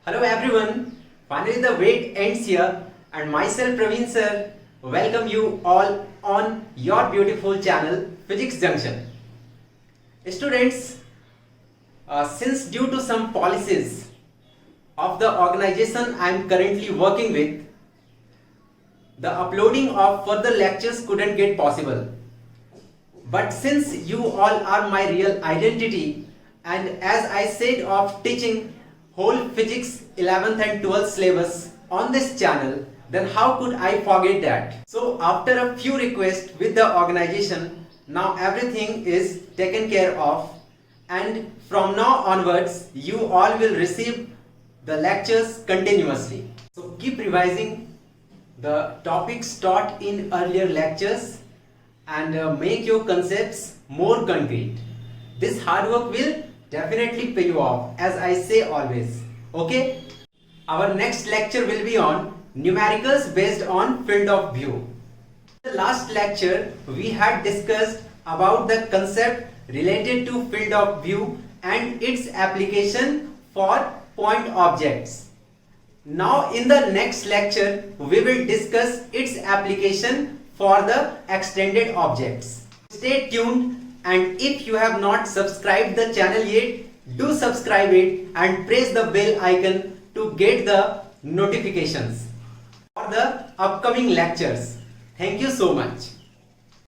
Hello everyone, finally the wait ends here and myself Praveen sir welcome you all on your beautiful channel Physics Junction. Students, since due to some policies of the organization I am currently working with, the uploading of further lectures couldn't get possible. But since you all are my real identity, and as I said of teaching whole physics 11th and 12th syllabus on this channel, then how could I forget that? So after a few requests with the organization, now everything is taken care of, and from now onwards you all will receive the lectures continuously. So keep revising the topics taught in earlier lectures and make your concepts more concrete. This hard work will definitely pay you off, as I say always. Okay? Our next lecture will be on numericals based on field of view. In the last lecture, we had discussed about the concept related to field of view and its application for point objects. Now in the next lecture, we will discuss its application for the extended objects. Stay tuned, and if you have not subscribed the channel yet, do subscribe it and press the bell icon to get the notifications for the upcoming lectures. Thank you so much.